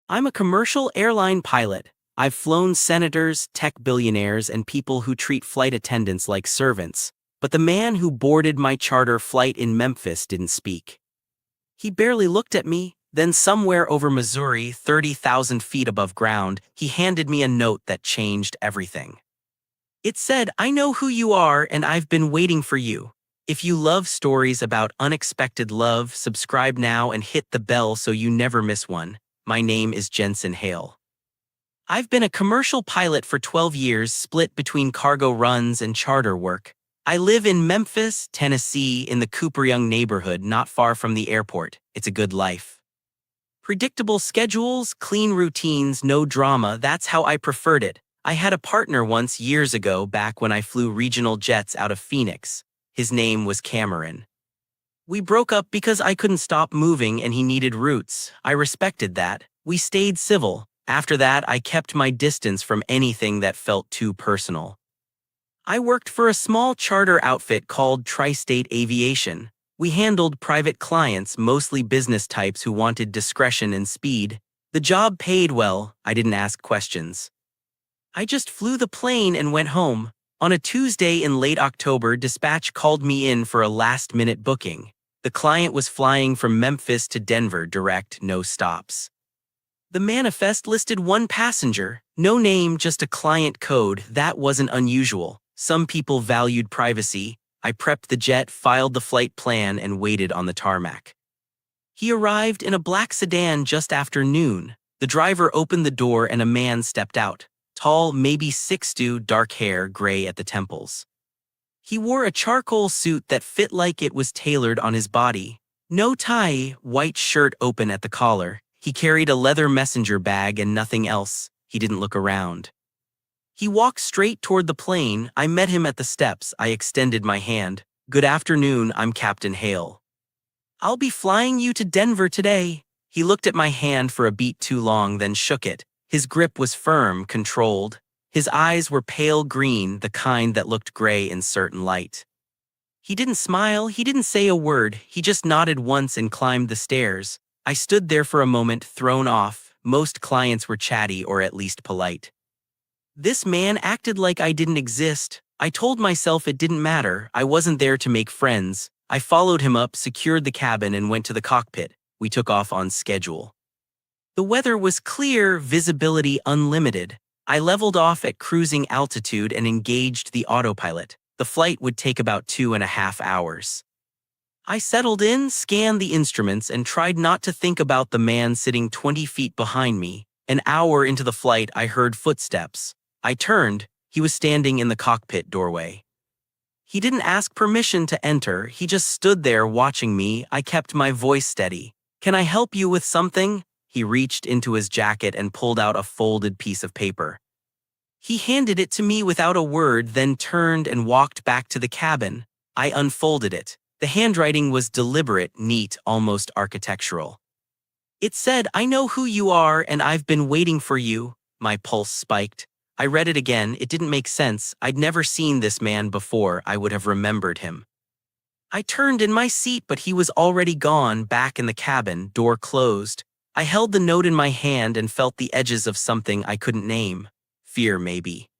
I'm a commercial airline pilot. I've flown senators, tech billionaires, and people who treat flight attendants like servants. But the man who boarded my charter flight in Memphis didn't speak. He barely looked at me, then somewhere over Missouri, 30,000 feet above ground, he handed me a note that changed everything. It said, "I know who you are and I've been waiting for you. If you love stories about unexpected love, subscribe now and hit the bell so you never miss one. My name is Jensen Hale. I've been a commercial pilot for 12 years, split between cargo runs and charter work. I live in Memphis, Tennessee, in the Cooper Young neighborhood not far from the airport. It's a good life. Predictable schedules, clean routines, no drama, that's how I preferred it. I had a partner once years ago back when I flew regional jets out of Phoenix. His name was Cameron. We broke up because I couldn't stop moving and he needed routes. I respected that. We stayed civil. After that, I kept my distance from anything that felt too personal. I worked for a small charter outfit called Tri-State Aviation. We handled private clients, mostly business types who wanted discretion and speed. The job paid well. I didn't ask questions. I just flew the plane and went home. On a Tuesday in late October, dispatch called me in for a last-minute booking. The client was flying from Memphis to Denver direct, no stops. The manifest listed one passenger, no name, just a client code. That wasn't unusual. Some people valued privacy. I prepped the jet, filed the flight plan, and waited on the tarmac. He arrived in a black sedan just after noon. The driver opened the door and a man stepped out. Tall, maybe 6'2", dark hair, gray at the temples. He wore a charcoal suit that fit like it was tailored on his body. No tie, white shirt open at the collar. He carried a leather messenger bag and nothing else. He didn't look around. He walked straight toward the plane. I met him at the steps. I extended my hand. "Good afternoon, I'm Captain Hale. I'll be flying you to Denver today." He looked at my hand for a beat too long, then shook it. His grip was firm, controlled. His eyes were pale green, the kind that looked gray in certain light. He didn't smile, he didn't say a word, he just nodded once and climbed the stairs. I stood there for a moment, thrown off. Most clients were chatty or at least polite. This man acted like I didn't exist. I told myself it didn't matter. I wasn't there to make friends. I followed him up, secured the cabin, and went to the cockpit. We took off on schedule. The weather was clear, visibility unlimited. I leveled off at cruising altitude and engaged the autopilot. The flight would take about 2.5 hours. I settled in, scanned the instruments, and tried not to think about the man sitting 20 feet behind me. An hour into the flight, I heard footsteps. I turned. He was standing in the cockpit doorway. He didn't ask permission to enter. He just stood there watching me. I kept my voice steady. "Can I help you with something?" He reached into his jacket and pulled out a folded piece of paper. He handed it to me without a word, then turned and walked back to the cabin. I unfolded it. The handwriting was deliberate, neat, almost architectural. It said, "I know who you are and I've been waiting for you." My pulse spiked. I read it again. It didn't make sense. I'd never seen this man before. I would have remembered him. I turned in my seat, but he was already gone, back in the cabin, door closed. I held the note in my hand and felt the edges of something I couldn't name. Fear, maybe.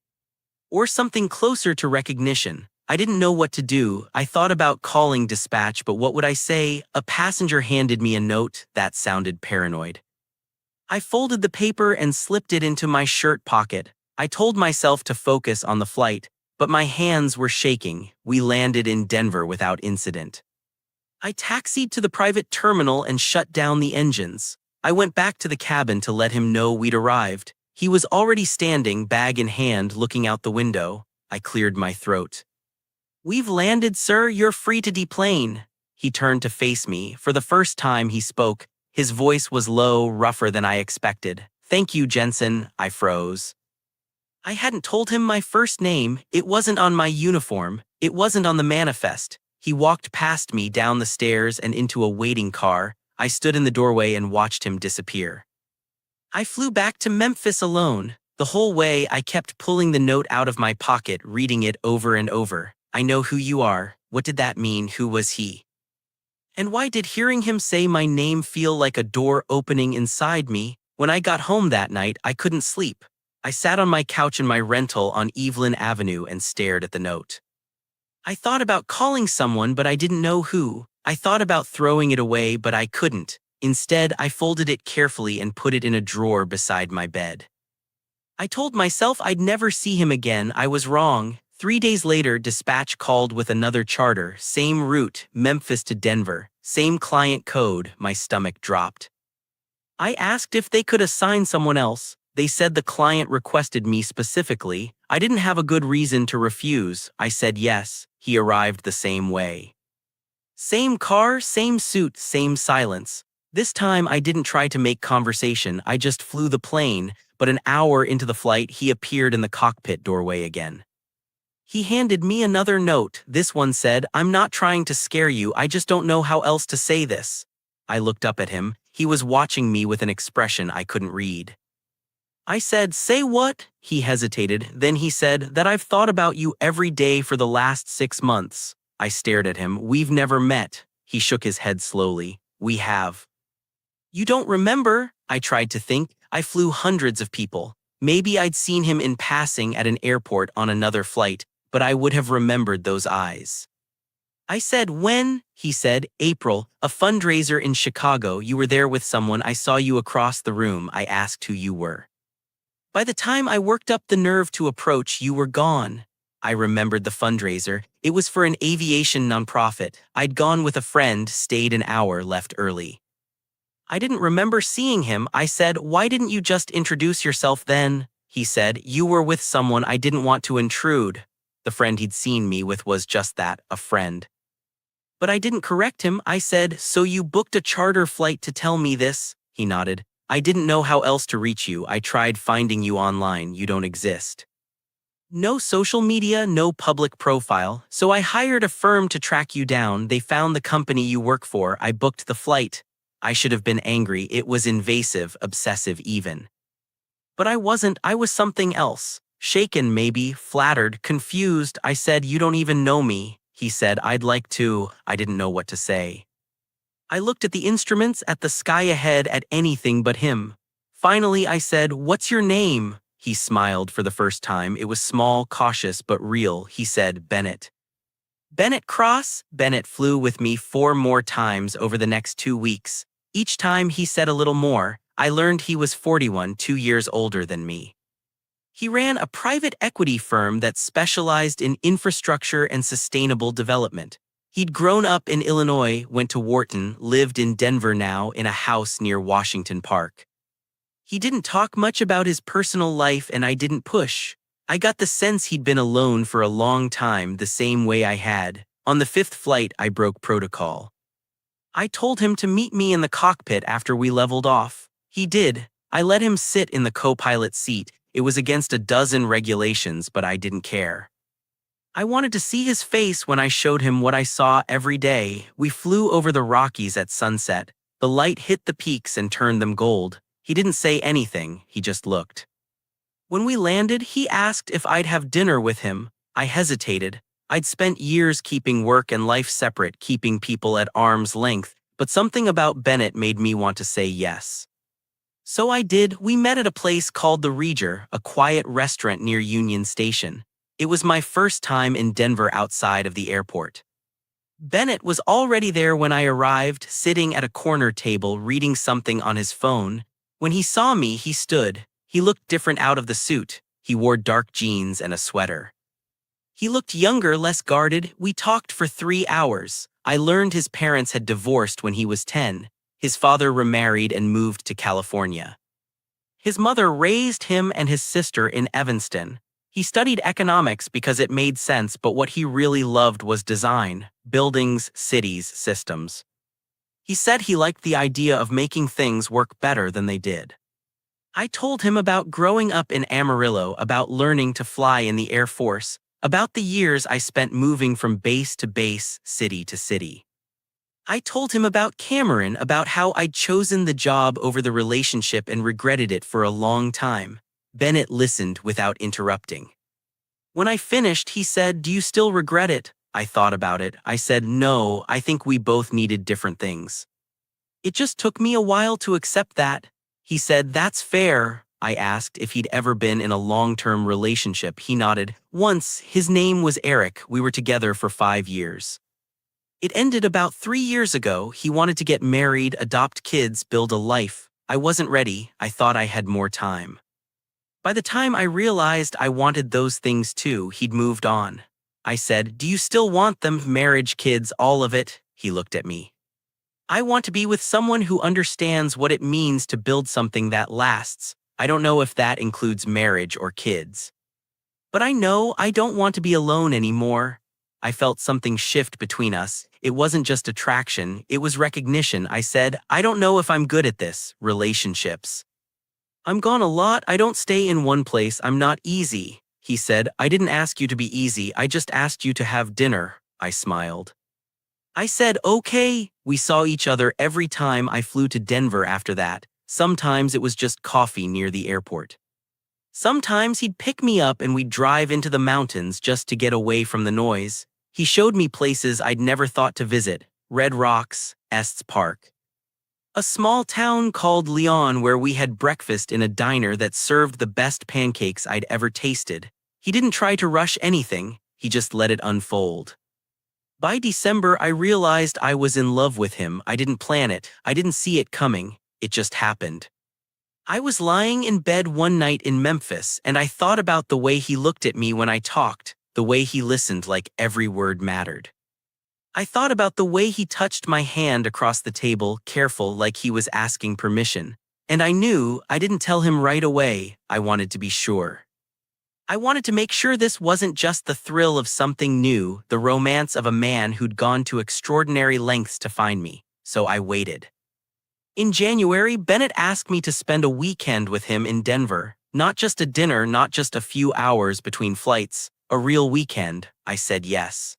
Or something closer to recognition. I didn't know what to do. I thought about calling dispatch, but what would I say? A passenger handed me a note. That sounded paranoid. I folded the paper and slipped it into my shirt pocket. I told myself to focus on the flight, but my hands were shaking. We landed in Denver without incident. I taxied to the private terminal and shut down the engines. I went back to the cabin to let him know we'd arrived. He was already standing, bag in hand, looking out the window. I cleared my throat. "We've landed, sir. You're free to deplane." He turned to face me. For the first time he spoke. His voice was low, rougher than I expected. "Thank you, Jensen." I froze. I hadn't told him my first name. It wasn't on my uniform. It wasn't on the manifest. He walked past me down the stairs and into a waiting car. I stood in the doorway and watched him disappear. I flew back to Memphis alone. The whole way, I kept pulling the note out of my pocket, reading it over and over. "I know who you are." What did that mean? Who was he? And why did hearing him say my name feel like a door opening inside me? When I got home that night, I couldn't sleep. I sat on my couch in my rental on Evelyn Avenue and stared at the note. I thought about calling someone, but I didn't know who. I thought about throwing it away, but I couldn't. Instead, I folded it carefully and put it in a drawer beside my bed. I told myself I'd never see him again. I was wrong. 3 days later, dispatch called with another charter, same route, Memphis to Denver, same client code. My stomach dropped. I asked if they could assign someone else. They said the client requested me specifically. I didn't have a good reason to refuse. I said yes. He arrived the same way. Same car, same suit, same silence. This time I didn't try to make conversation. I just flew the plane, but an hour into the flight, he appeared in the cockpit doorway again. He handed me another note. This one said, "I'm not trying to scare you, I just don't know how else to say this." I looked up at him. He was watching me with an expression I couldn't read. I said, "Say what?" He hesitated. Then he said, "That I've thought about you every day for the last 6 months. I stared at him. "We've never met." He shook his head slowly. "We have." "You don't remember?" I tried to think. I flew hundreds of people. Maybe I'd seen him in passing at an airport on another flight, but I would have remembered those eyes. I said, "When?" He said, "April, a fundraiser in Chicago. You were there with someone. I saw you across the room." I asked who you were. "By the time I worked up the nerve to approach, you were gone." I remembered the fundraiser. It was for an aviation nonprofit. I'd gone with a friend, stayed an hour, left early. I didn't remember seeing him. I said, "Why didn't you just introduce yourself then?" He said, "You were with someone. I didn't want to intrude." The friend he'd seen me with was just that, a friend. But I didn't correct him. I said, "So you booked a charter flight to tell me this?" He nodded. "I didn't know how else to reach you. I tried finding you online. You don't exist. No social media, no public profile. So I hired a firm to track you down. They found the company you work for. I booked the flight." I should have been angry. It was invasive, obsessive even. But I wasn't. I was something else. Shaken maybe, flattered, confused. I said, "You don't even know me." He said, "I'd like to." I didn't know what to say. I looked at the instruments, at the sky ahead, at anything but him. Finally, I said, "What's your name?" He smiled for the first time. It was small, cautious, but real. He said, "Bennett." Bennett Cross. Bennett flew with me 4 more times over the next 2 weeks. Each time he said a little more. I learned he was 41, 2 years older than me. He ran a private equity firm that specialized in infrastructure and sustainable development. He'd grown up in Illinois, went to Wharton, lived in Denver now in a house near Washington Park. He didn't talk much about his personal life and I didn't push. I got the sense he'd been alone for a long time, the same way I had. On the 5th flight, I broke protocol. I told him to meet me in the cockpit after we leveled off. He did. I let him sit in the co-pilot seat. It was against a dozen regulations, but I didn't care. I wanted to see his face when I showed him what I saw every day. We flew over the Rockies at sunset. The light hit the peaks and turned them gold. He didn't say anything, he just looked. When we landed, he asked if I'd have dinner with him. I hesitated. I'd spent years keeping work and life separate, keeping people at arm's length, but something about Bennett made me want to say yes. So I did. We met at a place called The Reger, a quiet restaurant near Union Station. It was my first time in Denver outside of the airport. Bennett was already there when I arrived, sitting at a corner table reading something on his phone. When he saw me, he stood. He looked different out of the suit. He wore dark jeans and a sweater. He looked younger, less guarded. We talked for 3 hours. I learned his parents had divorced when he was 10. His father remarried and moved to California. His mother raised him and his sister in Evanston. He studied economics because it made sense, but what he really loved was design, buildings, cities, systems. He said he liked the idea of making things work better than they did. I told him about growing up in Amarillo, about learning to fly in the Air Force, about the years I spent moving from base to base, city to city. I told him about Cameron, about how I'd chosen the job over the relationship and regretted it for a long time. Bennett listened without interrupting. When I finished, he said, "Do you still regret it?" I thought about it. I said, "No, I think we both needed different things. It just took me a while to accept that." He said, "That's fair." I asked if he'd ever been in a long-term relationship. He nodded. "Once. His name was Eric. We were together for 5 years. It ended about 3 years ago. He wanted to get married, adopt kids, build a life. I wasn't ready. I thought I had more time. By the time I realized I wanted those things too, he'd moved on." I said, "Do you still want them? Marriage, kids, all of it?" He looked at me. "I want to be with someone who understands what it means to build something that lasts. I don't know if that includes marriage or kids. But I know I don't want to be alone anymore." I felt something shift between us. It wasn't just attraction, it was recognition. I said, "I don't know if I'm good at this, relationships. I'm gone a lot. I don't stay in one place. I'm not easy." He said, "I didn't ask you to be easy. I just asked you to have dinner." I smiled. I said, "Okay." We saw each other every time I flew to Denver after that. Sometimes it was just coffee near the airport. Sometimes he'd pick me up and we'd drive into the mountains just to get away from the noise. He showed me places I'd never thought to visit: Red Rocks, Estes Park, a small town called Leon where we had breakfast in a diner that served the best pancakes I'd ever tasted. He didn't try to rush anything, he just let it unfold. By December, I realized I was in love with him. I didn't plan it, I didn't see it coming, it just happened. I was lying in bed one night in Memphis, and I thought about the way he looked at me when I talked, the way he listened like every word mattered. I thought about the way he touched my hand across the table, careful like he was asking permission. And I knew I didn't tell him right away. I wanted to be sure. I wanted to make sure this wasn't just the thrill of something new, the romance of a man who'd gone to extraordinary lengths to find me. So I waited. In January, Bennett asked me to spend a weekend with him in Denver. Not just a dinner, not just a few hours between flights, a real weekend. I said yes.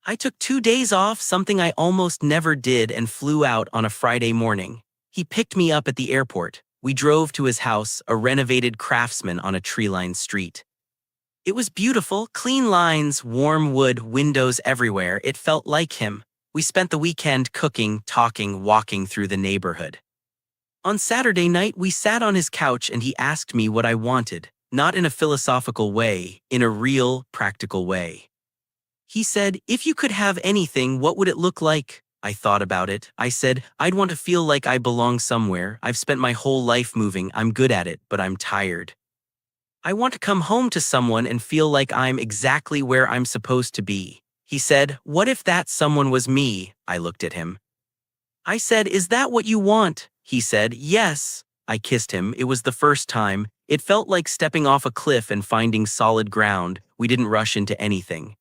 I took 2 days off, something I almost never did, and flew out on a Friday morning. He picked me up at the airport. We drove to his house, a renovated Craftsman on a tree-lined street. It was beautiful, clean lines, warm wood, windows everywhere. It felt like him. We spent the weekend cooking, talking, walking through the neighborhood. On Saturday night, we sat on his couch and he asked me what I wanted, not in a philosophical way, in a real, practical way. He said, "If you could have anything, what would it look like?" I thought about it. I said, "I'd want to feel like I belong somewhere. I've spent my whole life moving. I'm good at it, but I'm tired. I want to come home to someone and feel like I'm exactly where I'm supposed to be." He said, "What if that someone was me?" I looked at him. I said, "Is that what you want?" He said, "Yes." I kissed him. It was the first time. It felt like stepping off a cliff and finding solid ground. We didn't rush into anything.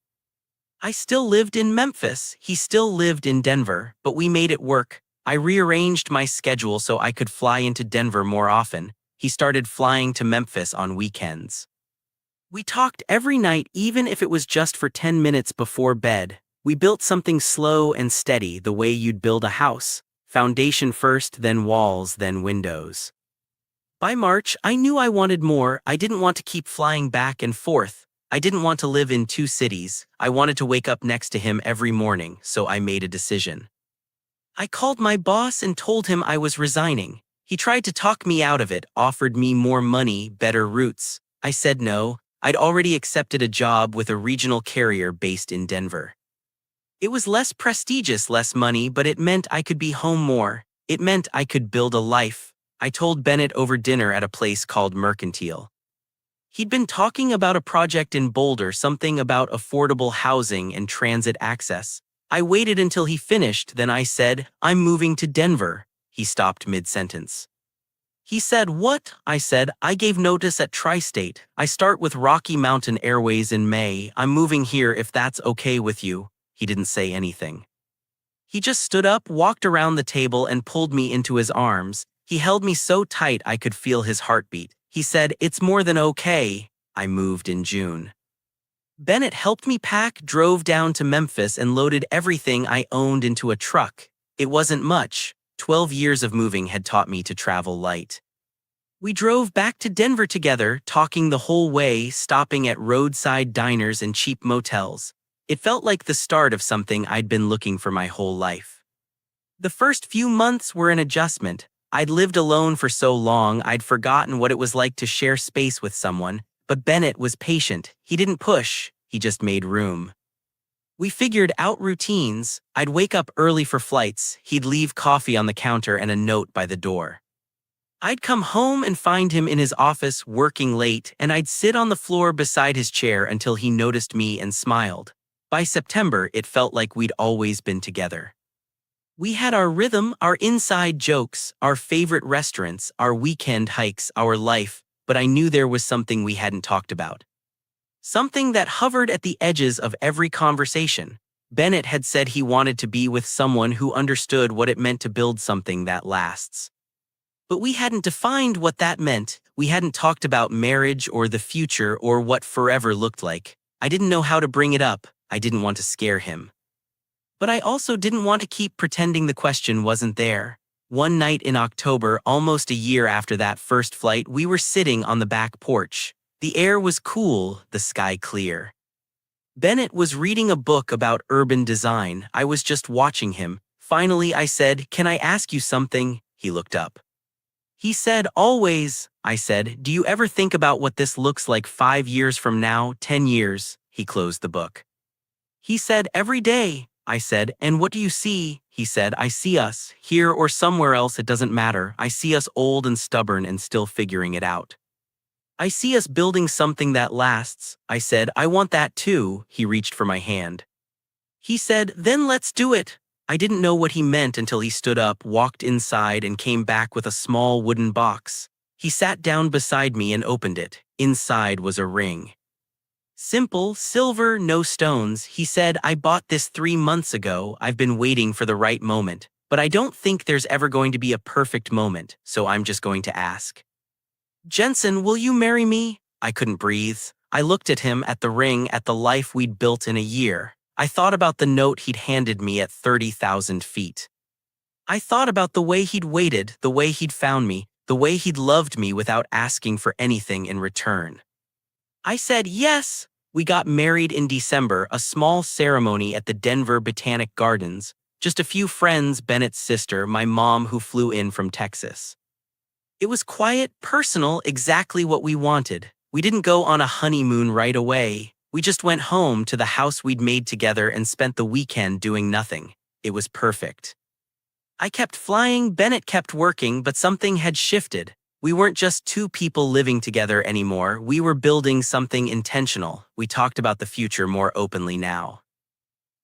I still lived in Memphis. He still lived in Denver, but we made it work. I rearranged my schedule so I could fly into Denver more often. He started flying to Memphis on weekends. We talked every night, even if it was just for 10 minutes before bed. We built something slow and steady, the way you'd build a house. Foundation first, then walls, then windows. By March, I knew I wanted more. I didn't want to keep flying back and forth. I didn't want to live in 2 cities. I wanted to wake up next to him every morning, so I made a decision. I called my boss and told him I was resigning. He tried to talk me out of it, offered me more money, better routes. I said no. I'd already accepted a job with a regional carrier based in Denver. It was less prestigious, less money, but it meant I could be home more. It meant I could build a life. I told Bennett over dinner at a place called Mercantile. He'd been talking about a project in Boulder, something about affordable housing and transit access. I waited until he finished, then I said, "I'm moving to Denver." He stopped mid-sentence. He said, "What?" I said, "I gave notice at Tri-State. I start with Rocky Mountain Airways in May. I'm moving here if that's okay with you." He didn't say anything. He just stood up, walked around the table, and pulled me into his arms. He held me so tight I could feel his heartbeat. He said, "It's more than okay." I moved in June. Bennett helped me pack, drove down to Memphis, and loaded everything I owned into a truck. It wasn't much. 12 years of moving had taught me to travel light. We drove back to Denver together, talking the whole way, stopping at roadside diners and cheap motels. It felt like the start of something I'd been looking for my whole life. The first few months were an adjustment. I'd lived alone for so long I'd forgotten what it was like to share space with someone, but Bennett was patient. He didn't push, he just made room. We figured out routines. I'd wake up early for flights, he'd leave coffee on the counter and a note by the door. I'd come home and find him in his office working late, and I'd sit on the floor beside his chair until he noticed me and smiled. By September, it felt like we'd always been together. We had our rhythm, our inside jokes, our favorite restaurants, our weekend hikes, our life, but I knew there was something we hadn't talked about. Something that hovered at the edges of every conversation. Bennett had said he wanted to be with someone who understood what it meant to build something that lasts. But we hadn't defined what that meant. We hadn't talked about marriage or the future or what forever looked like. I didn't know how to bring it up. I didn't want to scare him. But I also didn't want to keep pretending the question wasn't there. One night in October, almost a year after that first flight, we were sitting on the back porch. The air was cool, the sky clear. Bennett was reading a book about urban design. I was just watching him. Finally, I said, "Can I ask you something?" He looked up. He said, "Always." I said, "Do you ever think about what this looks like 5 years from now, 10 years? He closed the book. He said, "Every day." I said, "And what do you see?" He said, "I see us, here or somewhere else, it doesn't matter. I see us old and stubborn and still figuring it out. I see us building something that lasts." I said, "I want that too." He reached for my hand. He said, "Then let's do it." I didn't know what he meant until he stood up, walked inside, and came back with a small wooden box. He sat down beside me and opened it. Inside was a ring. Simple, silver, no stones. He said, "I bought this 3 months ago. I've been waiting for the right moment. But I don't think there's ever going to be a perfect moment, so I'm just going to ask. Jensen, will you marry me?" I couldn't breathe. I looked at him, at the ring, at the life we'd built in a year. I thought about the note he'd handed me at 30,000 feet. I thought about the way he'd waited, the way he'd found me, the way he'd loved me without asking for anything in return. I said yes. We got married in December, a small ceremony at the Denver Botanic Gardens. Just a few friends, Bennett's sister, my mom who flew in from Texas. It was quiet, personal, exactly what we wanted. We didn't go on a honeymoon right away. We just went home to the house we'd made together and spent the weekend doing nothing. It was perfect. I kept flying, Bennett kept working, but something had shifted. We weren't just two people living together anymore. We were building something intentional. We talked about the future more openly now.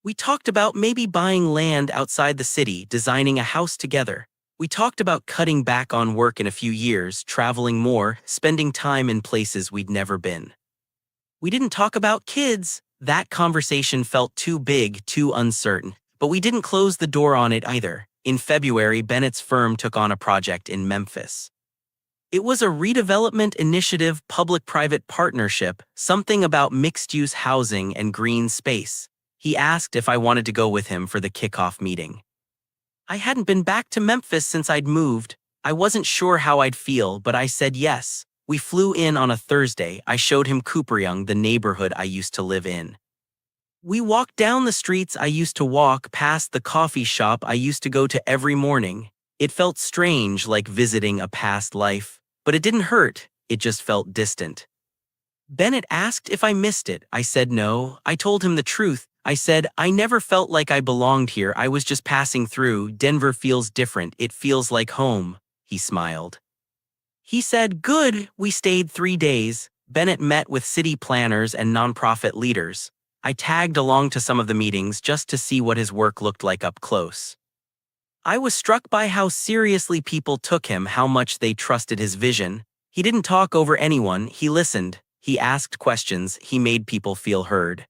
We talked about maybe buying land outside the city, designing a house together. We talked about cutting back on work in a few years, traveling more, spending time in places we'd never been. We didn't talk about kids. That conversation felt too big, too uncertain, but we didn't close the door on it either. In February, Bennett's firm took on a project in Memphis. It was a redevelopment initiative, public-private partnership, something about mixed-use housing and green space. He asked if I wanted to go with him for the kickoff meeting. I hadn't been back to Memphis since I'd moved. I wasn't sure how I'd feel, but I said yes. We flew in on a Thursday. I showed him Cooperyoung, the neighborhood I used to live in. We walked down the streets I used to walk, past the coffee shop I used to go to every morning. It felt strange, like visiting a past life, but it didn't hurt. It just felt distant. Bennett asked if I missed it. I said no. I told him the truth. I said, I never felt like I belonged here. I was just passing through. Denver feels different. It feels like home. He smiled. He said, good. We stayed 3 days. Bennett met with city planners and nonprofit leaders. I tagged along to some of the meetings just to see what his work looked like up close. I was struck by how seriously people took him, how much they trusted his vision. He didn't talk over anyone. He listened. He asked questions. He made people feel heard.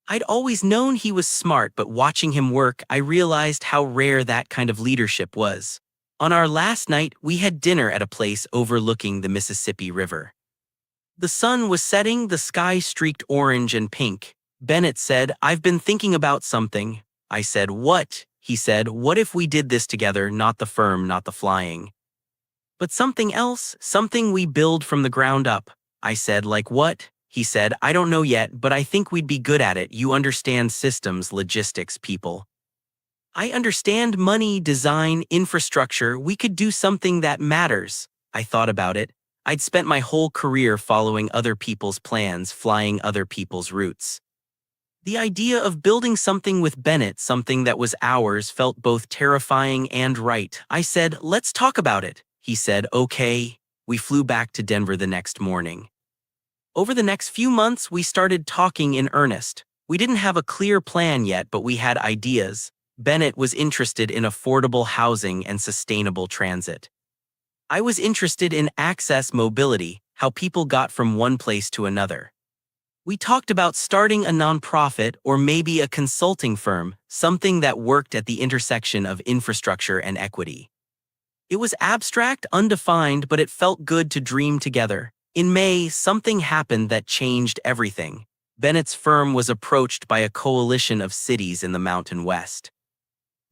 I'd always known he was smart, but watching him work, I realized how rare that kind of leadership was. On our last night, we had dinner at a place overlooking the Mississippi River. The sun was setting, the sky streaked orange and pink. Bennett said, I've been thinking about something. I said, what? He said, what if we did this together, not the firm, not the flying, but something else, something we build from the ground up. I said, like what? He said, I don't know yet, but I think we'd be good at it. You understand systems, logistics, people. I understand money, design, infrastructure. We could do something that matters. I thought about it. I'd spent my whole career following other people's plans, flying other people's routes. The idea of building something with Bennett, something that was ours, felt both terrifying and right. I said, let's talk about it. He said, okay. We flew back to Denver the next morning. Over the next few months, we started talking in earnest. We didn't have a clear plan yet, but we had ideas. Bennett was interested in affordable housing and sustainable transit. I was interested in access mobility, how people got from one place to another. We talked about starting a nonprofit or maybe a consulting firm, something that worked at the intersection of infrastructure and equity. It was abstract, undefined, but it felt good to dream together. In May, something happened that changed everything. Bennett's firm was approached by a coalition of cities in the Mountain West.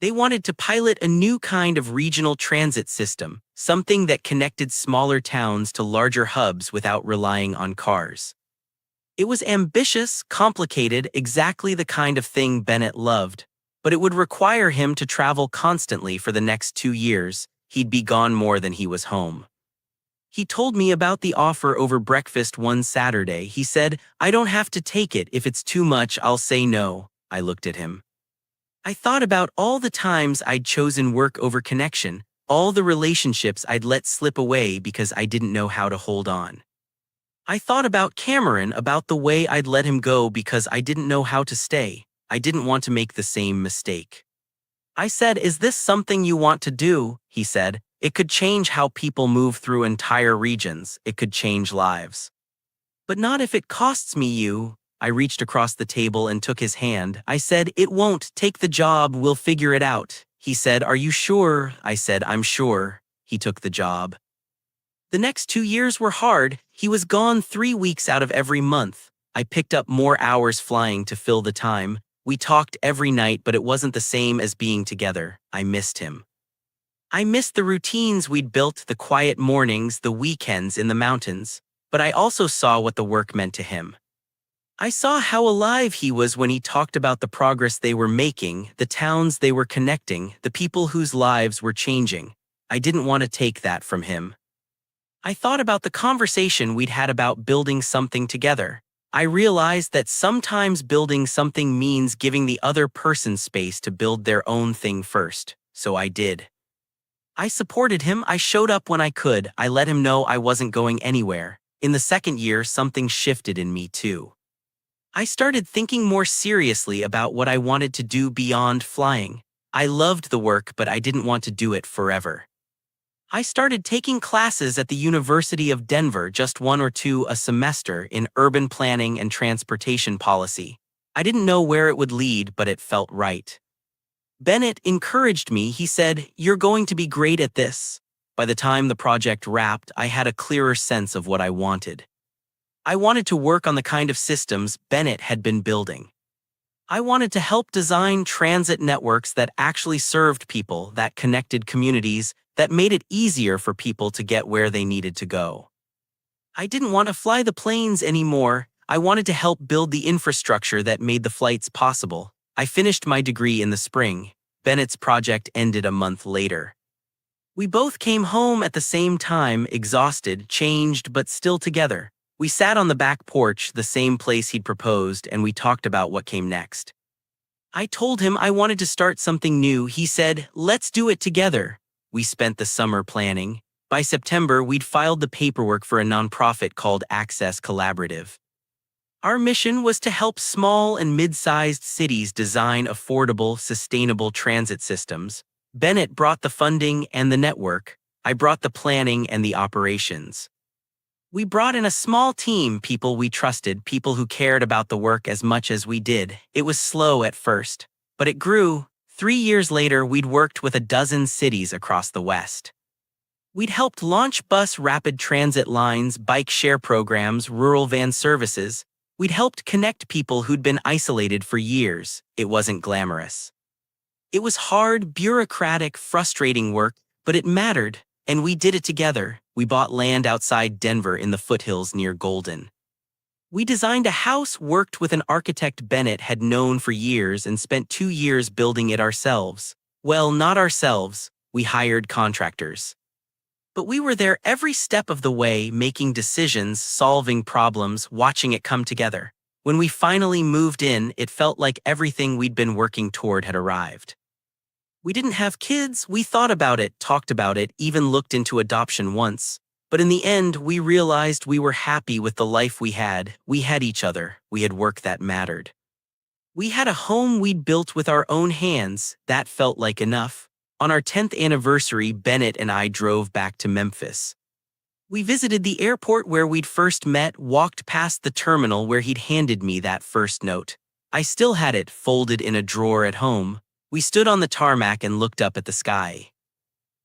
They wanted to pilot a new kind of regional transit system, something that connected smaller towns to larger hubs without relying on cars. It was ambitious, complicated, exactly the kind of thing Bennett loved, but it would require him to travel constantly for the next 2 years. He'd be gone more than he was home. He told me about the offer over breakfast one Saturday. He said, I don't have to take it. If it's too much, I'll say no. I looked at him. I thought about all the times I'd chosen work over connection, all the relationships I'd let slip away because I didn't know how to hold on. I thought about Cameron, about the way I'd let him go because I didn't know how to stay. I didn't want to make the same mistake. I said, is this something you want to do? He said, it could change how people move through entire regions. It could change lives. But not if it costs me you. I reached across the table and took his hand. I said, it won't. Take the job. We'll figure it out. He said, are you sure? I said, I'm sure. He took the job. The next 2 years were hard. He was gone 3 weeks out of every month. I picked up more hours flying to fill the time. We talked every night, but it wasn't the same as being together. I missed him. I missed the routines we'd built, the quiet mornings, the weekends in the mountains. But I also saw what the work meant to him. I saw how alive he was when he talked about the progress they were making, the towns they were connecting, the people whose lives were changing. I didn't want to take that from him. I thought about the conversation we'd had about building something together. I realized that sometimes building something means giving the other person space to build their own thing first. So I did. I supported him. I showed up when I could. I let him know I wasn't going anywhere. In the second year, something shifted in me too. I started thinking more seriously about what I wanted to do beyond flying. I loved the work, but I didn't want to do it forever. I started taking classes at the University of Denver, just 1 or 2 a semester, in urban planning and transportation policy. I didn't know where it would lead, but it felt right. Bennett encouraged me. He said, you're going to be great at this. By the time the project wrapped, I had a clearer sense of what I wanted. I wanted to work on the kind of systems Bennett had been building. I wanted to help design transit networks that actually served people, that connected communities, that made it easier for people to get where they needed to go. I didn't want to fly the planes anymore. I wanted to help build the infrastructure that made the flights possible. I finished my degree in the spring. Bennett's project ended a month later. We both came home at the same time, exhausted, changed, but still together. We sat on the back porch, the same place he'd proposed, and we talked about what came next. I told him I wanted to start something new. He said, let's do it together. We spent the summer planning. By September, we'd filed the paperwork for a nonprofit called Access Collaborative. Our mission was to help small and mid-sized cities design affordable, sustainable transit systems. Bennett brought the funding and the network. I brought the planning and the operations. We brought in a small team, people we trusted, people who cared about the work as much as we did. It was slow at first, but it grew. 3 years later, we'd worked with 12 cities across the West. We'd helped launch bus rapid transit lines, bike share programs, rural van services. We'd helped connect people who'd been isolated for years. It wasn't glamorous. It was hard, bureaucratic, frustrating work, but it mattered, and we did it together. We bought land outside Denver in the foothills near Golden. We designed a house, worked with an architect Bennett had known for years, and spent 2 years building it ourselves. Well, not ourselves, we hired contractors. But we were there every step of the way, making decisions, solving problems, watching it come together. When we finally moved in, it felt like everything we'd been working toward had arrived. We didn't have kids, we thought about it, talked about it, even looked into adoption once. But in the end, we realized we were happy with the life we had each other, we had work that mattered. We had a home we'd built with our own hands, that felt like enough. On our 10th anniversary, Bennett and I drove back to Memphis. We visited the airport where we'd first met, walked past the terminal where he'd handed me that first note. I still had it folded in a drawer at home. We stood on the tarmac and looked up at the sky.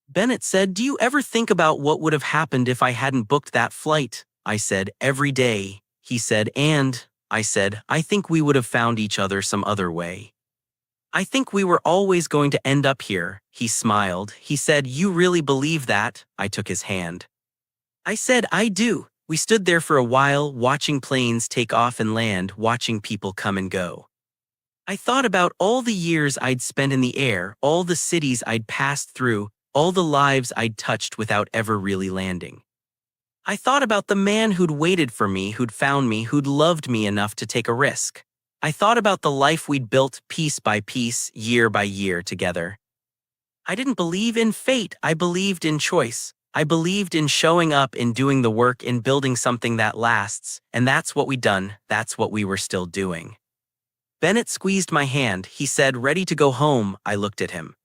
Bennett said, "Do you ever think about what would have happened if I hadn't booked that flight?" I said, "Every day." He said, "And," I said, "I think we would have found each other some other way. I think we were always going to end up here." He smiled. He said, "You really believe that?" I took his hand. I said, "I do." We stood there for a while, watching planes take off and land, watching people come and go. I thought about all the years I'd spent in the air, all the cities I'd passed through, all the lives I'd touched without ever really landing. I thought about the man who'd waited for me, who'd found me, who'd loved me enough to take a risk. I thought about the life we'd built piece by piece, year by year together. I didn't believe in fate, I believed in choice. I believed in showing up, in doing the work, in building something that lasts, and that's what we'd done, that's what we were still doing. Bennett squeezed my hand. He said, "Ready to go home?" I looked at him.